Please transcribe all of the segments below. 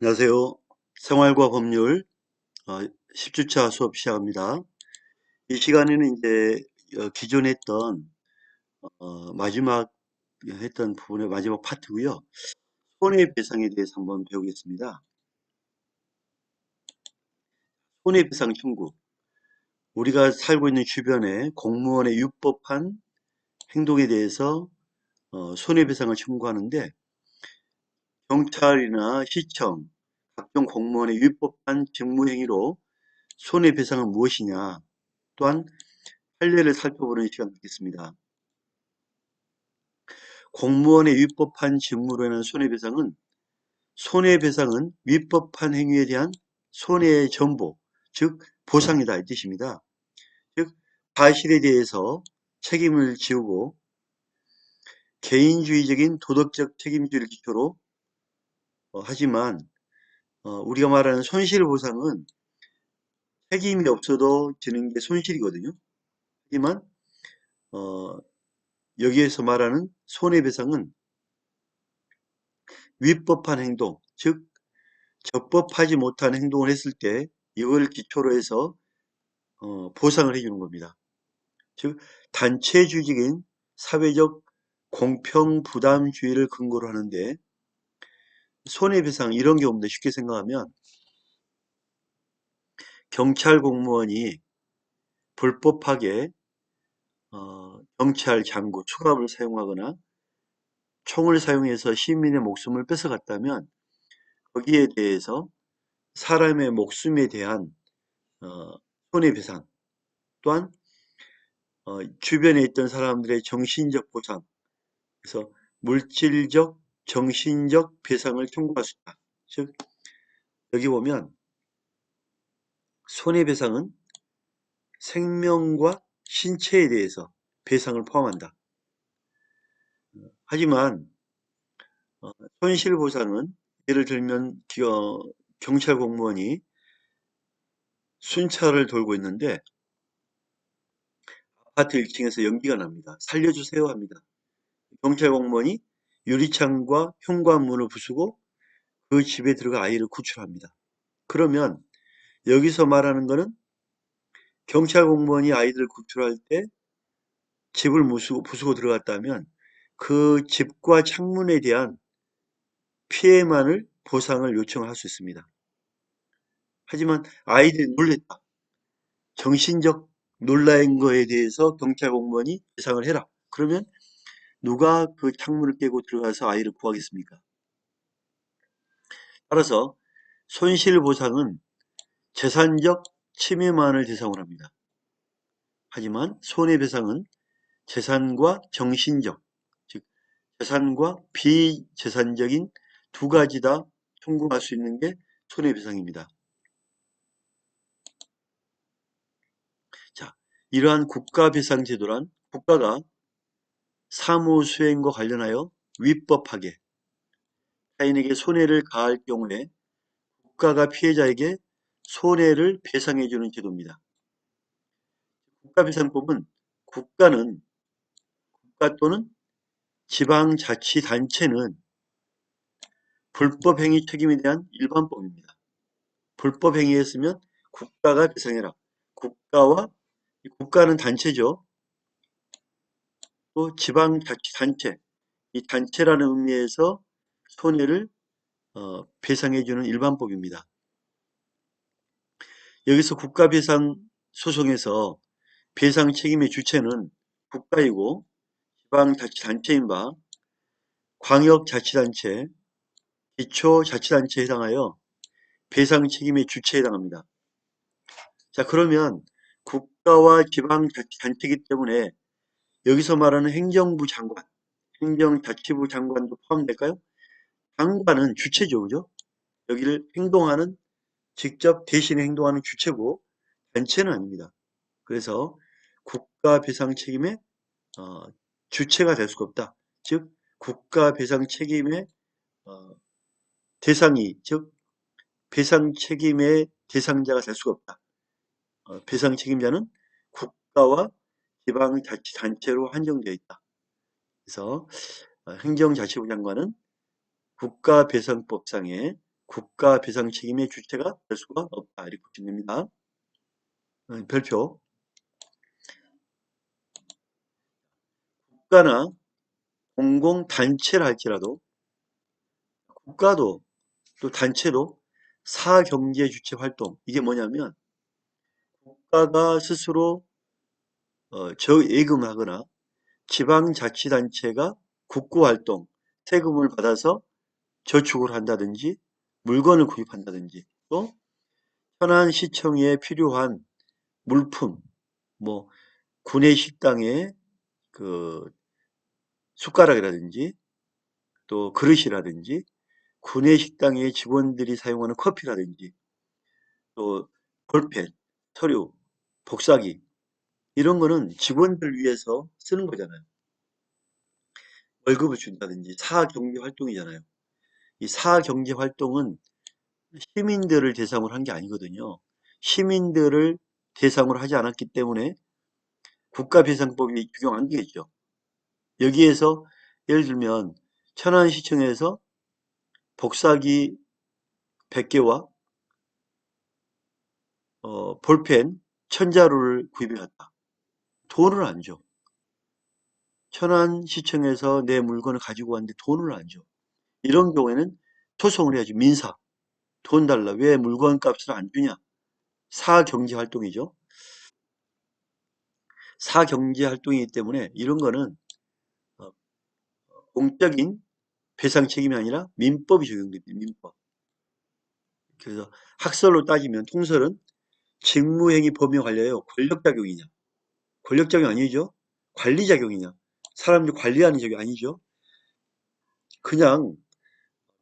안녕하세요. 생활과 법률 10주차 수업 시작합니다. 이 시간에는 이제 기존에 했던 마지막 했던 부분의 마지막 파트고요. 손해배상에 대해서 한번 배우겠습니다. 손해배상 청구. 우리가 살고 있는 주변에 공무원의 위법한 행동에 대해서 손해배상을 청구하는데 경찰이나 시청, 각종 공무원의 위법한 직무행위로 손해배상은 무엇이냐, 또한 판례를 살펴보는 시간 갖겠습니다. 공무원의 위법한 직무로 인한 손해배상은 위법한 행위에 대한 손해의 전보, 즉 보상이다 이 뜻입니다. 즉 과실에 대해서 책임을 지우고 개인주의적인 도덕적 책임주의를 기초로 하지만 우리가 말하는 손실보상은 책임이 없어도 지는 게 손실이거든요. 하지만 어, 여기에서 말하는 손해배상은 위법한 행동, 즉 적법하지 못한 행동을 했을 때 이걸 기초로 해서 보상을 해주는 겁니다. 즉 단체주의적인 사회적 공평부담주의를 근거로 하는데 손해배상 이런 경우인데 쉽게 생각하면 경찰 공무원이 불법하게 경찰 장구, 초갑을 사용하거나 총을 사용해서 시민의 목숨을 뺏어갔다면 거기에 대해서 사람의 목숨에 대한 어, 손해배상 또한 주변에 있던 사람들의 정신적 보상, 그래서 물질적, 정신적 배상을 청구할 수 있다. 즉 여기 보면 손해배상은 생명과 신체에 대해서 배상을 포함한다. 하지만 손실보상은 예를 들면 경찰 공무원이 순찰을 돌고 있는데 아파트 1층에서 연기가 납니다. 살려주세요 합니다. 경찰 공무원이 유리창과 현관문을 부수고 그 집에 들어가 아이를 구출합니다. 그러면 여기서 말하는 거는 경찰 공무원이 아이들을 구출할 때 집을 부수고 들어갔다면 그 집과 창문에 대한 피해만을 보상을 요청할 수 있습니다. 하지만 아이들이 놀랬다. 정신적 놀란 거에 대해서 경찰 공무원이 배상을 해라. 그러면 누가 그 창문을 깨고 들어가서 아이를 구하겠습니까? 따라서 손실보상은 재산적 침해만을 대상으로 합니다. 하지만 손해배상은 재산과 정신적, 즉 재산과 비재산적인 두 가지 다 청구할 수 있는 게 손해배상입니다. 자, 이러한 국가배상 제도란 국가가 사무수행과 관련하여 위법하게 타인에게 손해를 가할 경우에 국가가 피해자에게 손해를 배상해주는 제도입니다. 국가배상법은 국가 또는 지방자치단체는 불법행위 책임에 대한 일반법입니다. 불법행위했으면 국가가 배상해라. 국가는 단체죠. 또 지방자치단체, 이 단체라는 의미에서 손해를 배상해주는 일반법입니다. 여기서 국가배상 소송에서 배상 책임의 주체는 국가이고 지방자치단체인 바 광역자치단체, 기초자치단체에 해당하여 배상 책임의 주체에 해당합니다. 자, 그러면 국가와 지방자치단체이기 때문에 여기서 말하는 행정부 장관, 행정자치부 장관도 포함될까요? 장관은 주체죠, 그죠? 여기를 직접 대신에 행동하는 주체고 단체는 아닙니다. 그래서 국가 배상 책임의 어, 주체가 될 수가 없다. 즉 국가 배상 책임의 어, 대상이, 즉 배상 책임의 대상자가 될 수가 없다. 배상 책임자는 국가와 지방자치단체로 한정되어 있다. 그래서 행정자치부 장관은 국가배상법상의 국가 배상 책임의 주체가 될 수가 없다. 이렇게 보시면 됩니다. 별표. 국가나 공공단체를 할지라도 국가도 또 단체도 사경제 주체 활동 이게 뭐냐면 국가가 스스로 저예금하거나 지방자치단체가 국고활동 세금을 받아서 저축을 한다든지 물건을 구입한다든지 또 현안시청에 필요한 물품 뭐 구내식당의 그 숟가락이라든지 또 그릇이라든지 구내식당의 직원들이 사용하는 커피라든지 또 볼펜, 서류, 복사기 이런 거는 직원들 위해서 쓰는 거잖아요. 월급을 준다든지 사경제 활동이잖아요. 이 사경제 활동은 시민들을 대상으로 한 게 아니거든요. 시민들을 대상으로 하지 않았기 때문에 국가배상법이 적용 안 되겠죠. 여기에서 예를 들면 천안시청에서 복사기 100개와 볼펜 1000자루를 구입해 갔다. 돈을 안 줘. 천안시청에서 내 물건을 가지고 왔는데 돈을 안 줘. 이런 경우에는 소송을 해야지. 민사. 돈 달라. 왜 물건 값을 안 주냐. 사경제 활동이죠. 사경제 활동이기 때문에 이런 거는 어, 공적인 배상 책임이 아니라 민법이 적용됩니다. 민법. 그래서 학설로 따지면 통설은 직무행위 범위에 관련하여 권력작용이냐. 권력작용 아니죠. 관리작용이냐. 사람들 관리하는 적이 아니죠. 그냥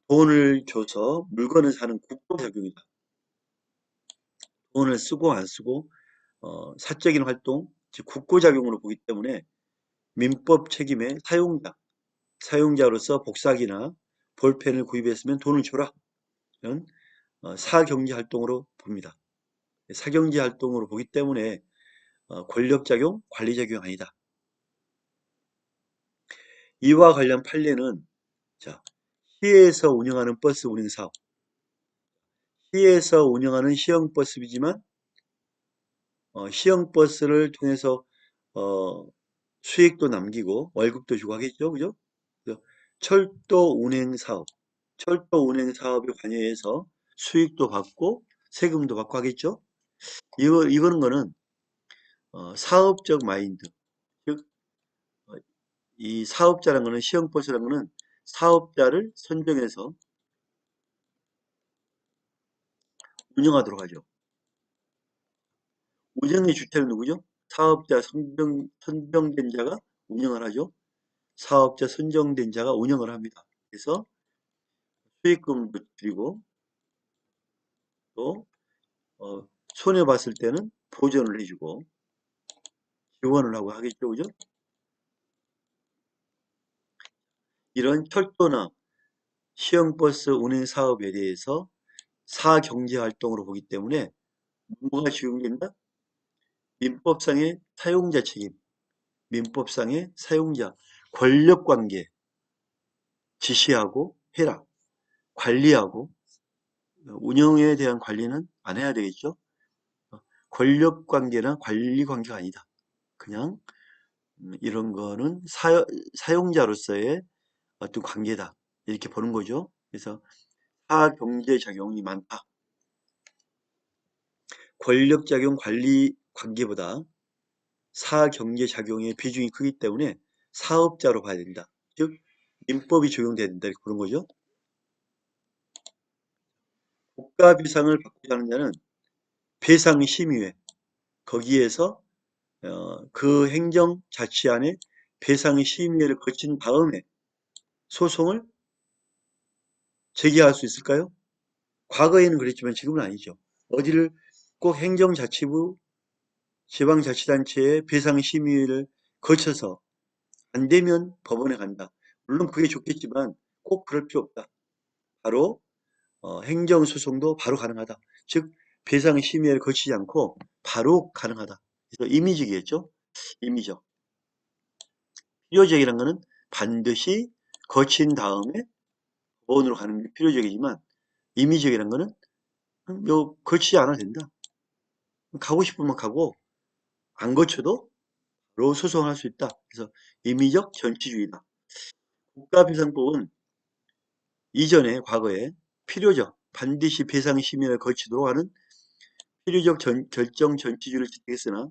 돈을 줘서 물건을 사는 국고작용이다. 돈을 쓰고 안 쓰고 사적인 활동, 즉 국고작용으로 보기 때문에 민법 책임의 사용자로서 복사기나 볼펜을 구입했으면 돈을 줘라. 이런 사경제 활동으로 봅니다. 사경제 활동으로 보기 때문에 권력작용, 관리작용 아니다. 이와 관련 판례는 자, 시에서 운영하는 버스 운행 사업, 시에서 운영하는 시형버스이지만 시형버스를 통해서 어, 수익도 남기고 월급도 주고 하겠죠, 그죠? 그래서 철도 운행 사업, 철도 운행 사업에 관여해서 수익도 받고 세금도 받고 하겠죠? 이거는 거는 사업적 마인드, 즉 이 사업자라는 거는 시형버스라는 거는 사업자를 선정해서 운영하도록 하죠. 운영의 주체는 누구죠? 사업자 선정된 자가 운영을 하죠. 사업자 선정된 자가 운영을 합니다. 그래서 수익금도 드리고 또 손해 봤을 때는 보전을 해주고 지원을 하고 하겠죠, 그죠? 이런 철도나 시형버스 운행 사업에 대해서 사경제활동으로 보기 때문에 뭐가 적용된다? 민법상의 사용자 책임, 민법상의 사용자 권력관계 지시하고 해라, 관리하고 운영에 대한 관리는 안 해야 되겠죠? 권력관계나 관리관계가 아니다. 그냥 이런 거는 사용자로서의 어떤 관계다. 이렇게 보는 거죠. 그래서 사경제작용이 많다. 권력작용 관리 관계보다 사경제작용의 비중이 크기 때문에 사업자로 봐야 된다. 즉 민법이 적용돼야 된다. 이렇게 보는 거죠. 국가배상을 받고자 하는 자는 배상심의회 거기에서 그 행정자치안에 배상심의회를 거친 다음에 소송을 제기할 수 있을까요? 과거에는 그랬지만 지금은 아니죠. 어디를 꼭 행정자치부 지방자치단체의 배상심의를 거쳐서 안 되면 법원에 간다. 물론 그게 좋겠지만 꼭 그럴 필요 없다. 바로 행정소송도 바로 가능하다. 즉 배상심의를 거치지 않고 바로 가능하다. 그래서 임의적이겠죠. 임의적. 필요적이라는 것은 반드시 거친 다음에 법원으로 가는 게 필요적이지만 임의적이라는 거는 거치지 않아도 된다. 가고 싶으면 가고 안 거쳐도 바로 소송할 수 있다. 그래서 임의적 전치주의다. 국가배상법은 이전에 과거에 필요적 반드시 배상 심의를 거치도록 하는 필요적 결정 전치주의를 채택했으나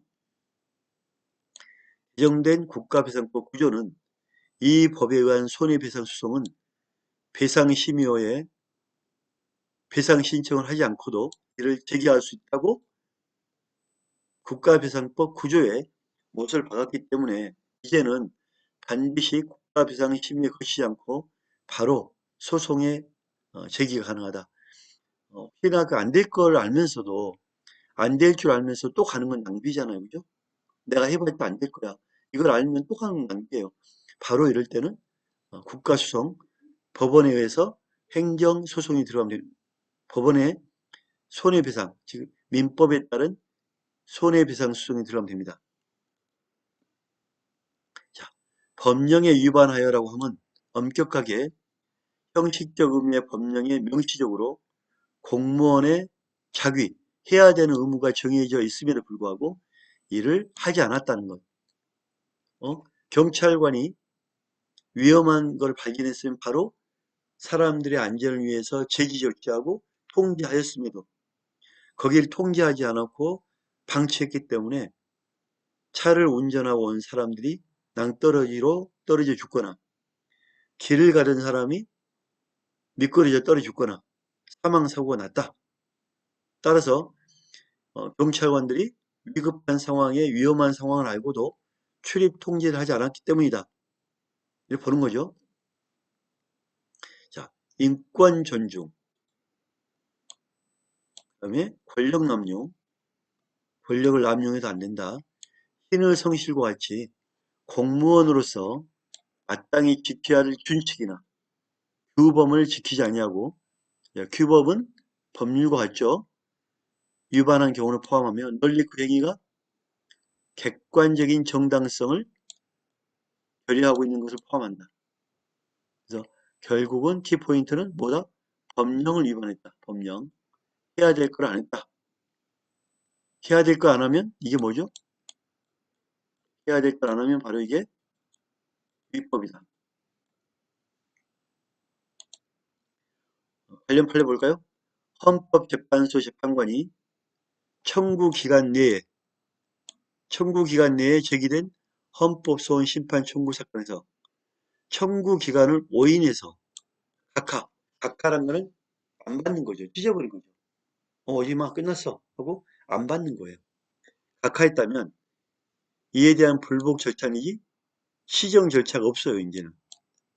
개정된 국가배상법 구조는 이 법에 의한 손해배상 소송은 배상 심의호에 배상 신청을 하지 않고도 이를 제기할 수 있다고 국가배상법 구조에 못을 박았기 때문에 이제는 반드시 국가배상 심의에 거치지 않고 바로 소송의 제기가 가능하다. 혹시나 안 될 걸 알면서도 안 될 줄 알면서 또 가는 건 낭비잖아요. 그죠? 내가 해봤자 안 될 거야. 이걸 알면 또 가는 건 낭비예요. 바로 이럴 때는 국가소송, 법원에 의해서 행정소송이 들어가면 됩니다. 법원에 손해배상, 즉 민법에 따른 손해배상 소송이 들어가면 됩니다. 자, 법령에 위반하여라고 하면 엄격하게 형식적 의미의 법령에 명시적으로 공무원의 자기, 해야 되는 의무가 정해져 있음에도 불구하고 이를 하지 않았다는 것. 경찰관이 위험한 걸 발견했으면 바로 사람들의 안전을 위해서 제지 조치하고 통제하였음에도 거기를 통제하지 않았고 방치했기 때문에 차를 운전하고 온 사람들이 낭떠러지로 떨어져 죽거나 길을 가던 사람이 미끄러져 떨어져 죽거나 사망사고가 났다. 따라서 경찰관들이 위급한 상황에 위험한 상황을 알고도 출입 통제를 하지 않았기 때문이다. 이렇게 보는 거죠. 자, 인권 존중, 그다음에 권력 남용, 권력을 남용해도 안 된다. 신의 성실과 같이 공무원으로서 마땅히 지켜야 할 준칙이나 규범을 지키지 아니하고, 규범은 법률과 같죠. 위반한 경우를 포함하면 널리 그 행위가 객관적인 정당성을 결여하고 있는 것을 포함한다. 그래서 결국은 키포인트는 뭐다? 법령을 위반했다. 법령. 해야 될 걸 안 했다. 해야 될 걸 안 하면 이게 뭐죠? 해야 될 걸 안 하면 바로 이게 위법이다. 관련 판례 볼까요? 헌법재판소 재판관이 청구 기간 내에 제기된 헌법소원 심판 청구 사건에서 청구 기간을 오인해서 각하라는 거는 안 받는 거죠. 찢어버린 거죠. 어디만 끝났어 하고 안 받는 거예요. 각하했다면 이에 대한 불복 절차이지 시정 절차가 없어요. 이제는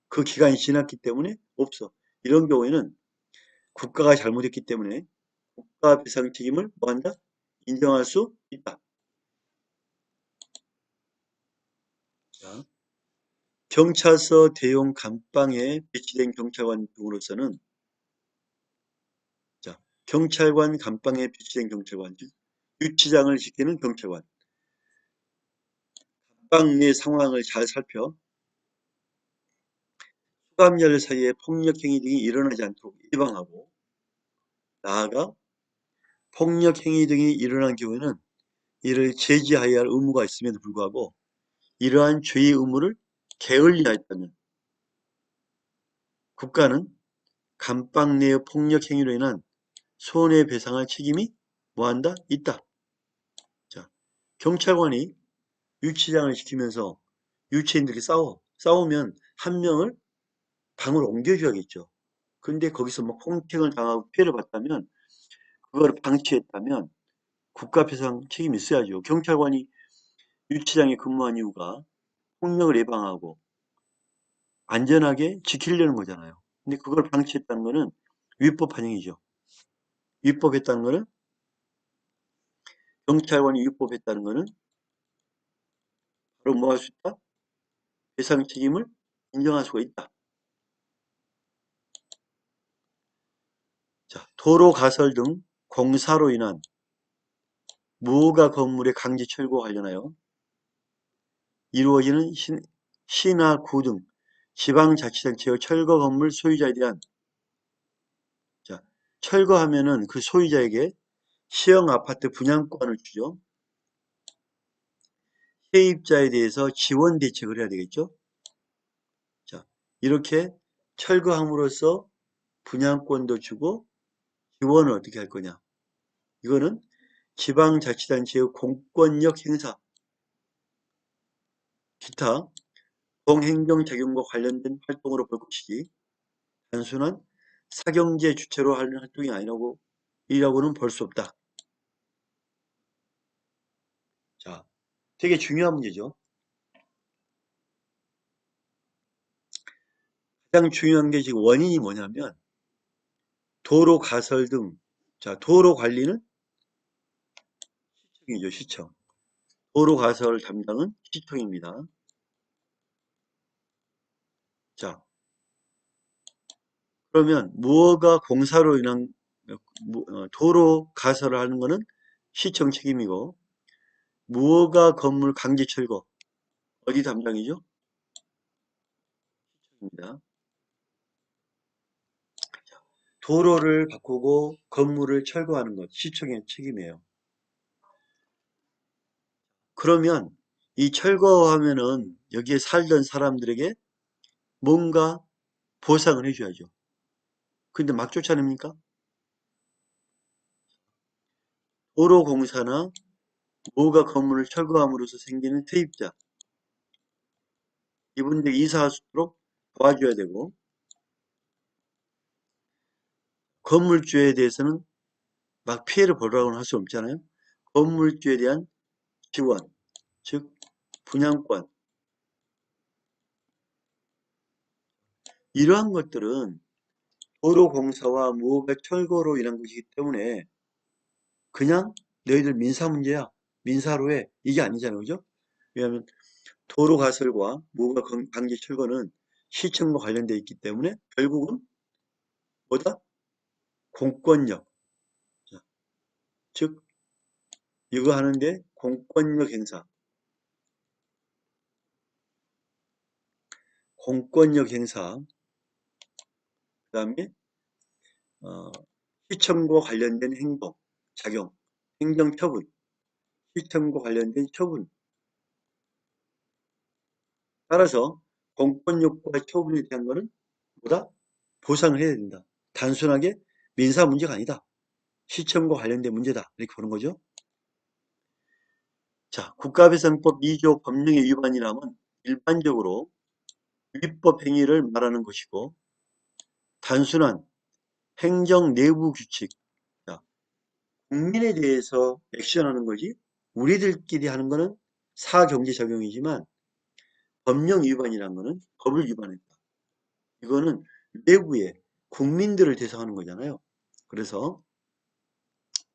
그 기간이 지났기 때문에 없어. 이런 경우에는 국가가 잘못했기 때문에 국가 배상 책임을 뭐한다? 인정할 수 있다. 자, 경찰서 대용 감방에 배치된 경찰관 등으로서는 경찰관 감방에 배치된 경찰관, 즉 유치장을 지키는 경찰관, 감방 내 상황을 잘 살펴 수감자들 사이에 폭력행위 등이 일어나지 않도록 예방하고, 나아가 폭력행위 등이 일어난 경우에는 이를 제지하여야 할 의무가 있음에도 불구하고 이러한 죄의 의무를 게을리하였다면 국가는 감방 내의 폭력행위로 인한 손해배상할 책임이 뭐한다? 있다. 자, 경찰관이 유치장을 지키면서 유치인들이 싸우면 한 명을 방을 옮겨줘야겠죠. 근데 거기서 뭐 폭행을 당하고 피해를 봤다면, 그걸 방치했다면 국가배상 책임이 있어야죠. 경찰관이 유치장에 근무한 이유가 폭력을 예방하고 안전하게 지키려는 거잖아요. 근데 그걸 방치했다는 거는 위법 반영이죠. 위법했다는 거는, 경찰관이 위법했다는 거는 바로 뭐 할 수 있다? 배상 책임을 인정할 수가 있다. 자, 도로 가설 등 공사로 인한 무허가 건물의 강제 철거와 관련하여 이루어지는 시나 구 등 지방자치단체의 철거 건물 소유자에 대한 철거하면은 그 소유자에게 시형 아파트 분양권을 주죠. 세입자에 대해서 지원 대책을 해야 되겠죠. 자, 이렇게 철거함으로써 분양권도 주고 지원을 어떻게 할 거냐. 이거는 지방자치단체의 공권력 행사, 기타 공행정작용과 관련된 활동으로 볼 것이지 단순한 사경제 주체로 하는 활동이 아니라고는 볼 수 없다. 자, 되게 중요한 문제죠. 가장 중요한 게 지금 원인이 뭐냐면 도로 가설 등, 자, 도로 관리는 시청이죠, 시청. 도로 가설 담당은 시청입니다. 자, 그러면 무허가 공사로 인한 도로 가설을 하는 거는 시청 책임이고 무허가 건물 강제 철거 어디 담당이죠? 시청입니다. 도로를 바꾸고 건물을 철거하는 것 시청의 책임이에요. 그러면 이 철거하면은 여기에 살던 사람들에게 뭔가 보상을 해줘야죠. 근데 막 쫓아냅니까? 도로공사나 무허가 건물을 철거함으로써 생기는 세입자 이분들 이사할 수 있도록 도와줘야 되고 건물주에 대해서는 막 피해를 보라고는 할 수 없잖아요. 건물주에 대한 지원, 즉 분양권 이러한 것들은 도로공사와 무허가 철거로 인한 것이기 때문에 그냥 너희들 민사 문제야. 민사로 해. 이게 아니잖아요. 그죠? 왜냐하면 도로 가설과 무허가 강제 철거는 시청과 관련되어 있기 때문에 결국은 뭐다? 공권력. 즉 이거 하는데 공권력 행사. 공권력 행사. 그 다음에 시청과 관련된 행동, 작용, 행정처분, 시청과 관련된 처분. 따라서 공권력과 처분에 대한 거는 뭐다? 보상을 해야 된다. 단순하게 민사 문제가 아니다. 시청과 관련된 문제다. 이렇게 보는 거죠. 자, 국가배상법 2조 법령의 위반이라면 일반적으로 위법 행위를 말하는 것이고 단순한 행정 내부 규칙, 자, 국민에 대해서 액션하는 거지 우리들끼리 하는 거는 사경제적용이지만 법령 위반이라는 거는 법을 위반했다. 이거는 외부의 국민들을 대상하는 거잖아요. 그래서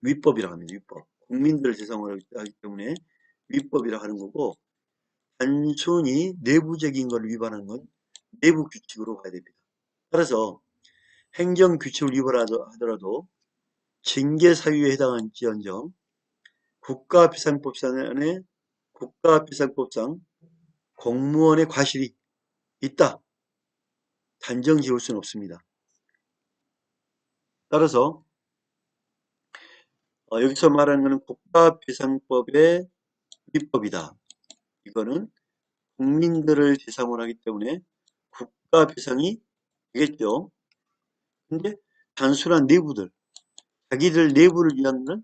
위법이라고 합니다. 위법. 국민들을 대상으로 하기 때문에 위법이라고 하는 거고 단순히 내부적인 걸 위반하는 건 내부 규칙으로 가야 됩니다. 따라서 행정 규칙을 위반하더라도 징계 사유에 해당할지언정 국가비상법상 공무원의 과실이 있다. 단정 지을 수는 없습니다. 따라서 여기서 말하는 것은 국가비상법의 위법이다. 이거는 국민들을 대상으로 하기 때문에 국가비상이 되겠죠. 근데 단순한 내부들, 자기들 내부를 위한 건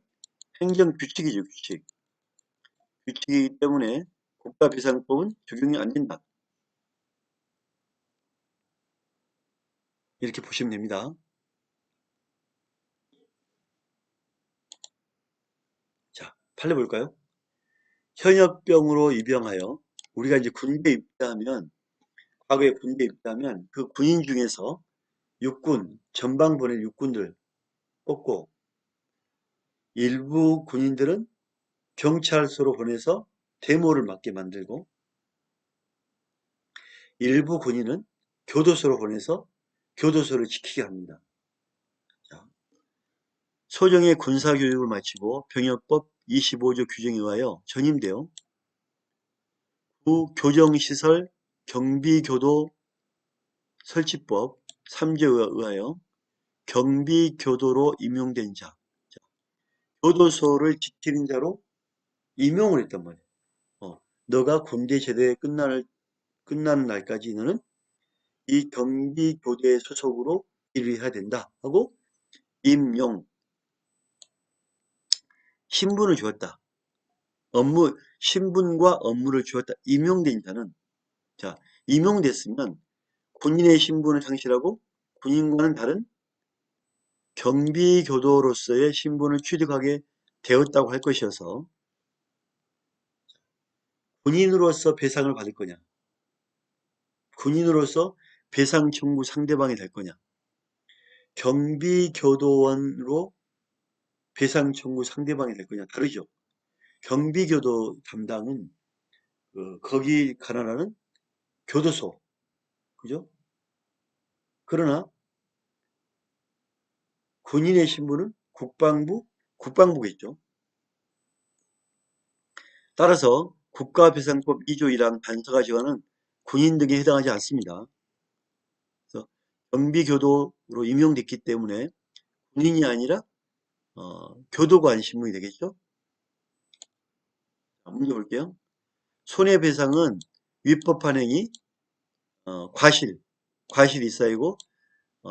행정규칙이죠, 규칙. 규칙이기 때문에 국가비상법은 적용이 안 된다. 이렇게 보시면 됩니다. 자, 판례 볼까요? 현역병으로 입영하여 우리가 이제 군대 입대하면 과거에 군대 입대하면 그 군인 중에서 육군, 전방 보낼 육군들 뽑고 일부 군인들은 경찰서로 보내서 데모를 막게 만들고 일부 군인은 교도소로 보내서 교도소를 지키게 합니다. 자, 소정의 군사교육을 마치고 병역법 25조 규정에 의하여 전임되어 교정시설 경비교도 설치법 3조에 의하여 경비교도로 임용된 자. 교도소를 지키는 자로 임용을 했단 말이에요. 너가 군대 제대 끝나는 날까지 너는 이 경비교도의 소속으로 일을 해야 된다 하고 임용, 신분을 주었다. 신분과 업무를 주었다. 임용된 자는, 자, 임용됐으면 군인의 신분을 상실하고 군인과는 다른 경비교도로서의 신분을 취득하게 되었다고 할 것이어서 군인으로서 배상을 받을 거냐, 군인으로서 배상 청구 상대방이 될 거냐, 경비교도원으로 배상 청구 상대방이 될 거냐, 다르죠. 경비교도 담당은 거기 관할하는 교도소, 그죠? 그러나 군인의 신분은 국방부겠죠. 따라서 국가배상법 2조 1항 단서가 정하는 군인 등에 해당하지 않습니다. 그래서 경비교도로 임용됐기 때문에 군인이 아니라 교도관 신분이 되겠죠. 자, 문제 볼게요. 손해배상은 위법한 행위, 과실이 쌓이고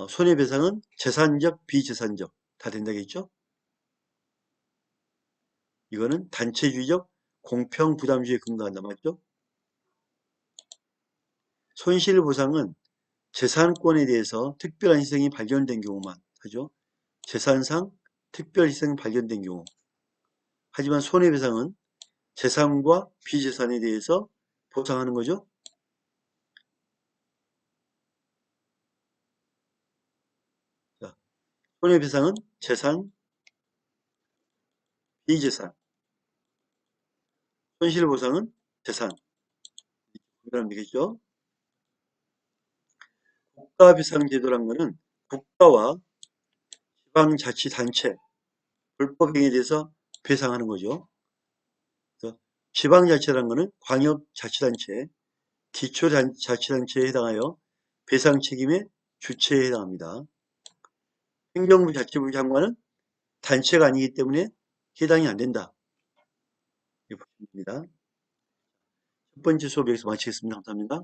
손해배상은 재산적, 비재산적 다 된다겠죠. 이거는 단체주의적 공평부담주의에 근거한다. 맞죠? 손실보상은 재산권에 대해서 특별한 희생이 발견된 경우만 하죠. 재산상 특별희생이 발견된 경우. 하지만 손해배상은 재산과 비재산에 대해서 보상하는 거죠. 자, 손해배상은 재산, 비재산. 손실보상은 재산. 구별하면 되겠죠. 국가배상제도란 거는 국가와 지방자치단체, 불법행위에 대해서 배상하는 거죠. 지방자치라는 것은 광역자치단체, 기초자치단체에 해당하여 배상 책임의 주체에 해당합니다. 행정부 자치부 장관은 단체가 아니기 때문에 해당이 안 된다. 이렇게 보시면 됩니다. 첫 번째 수업 여기서 마치겠습니다. 감사합니다.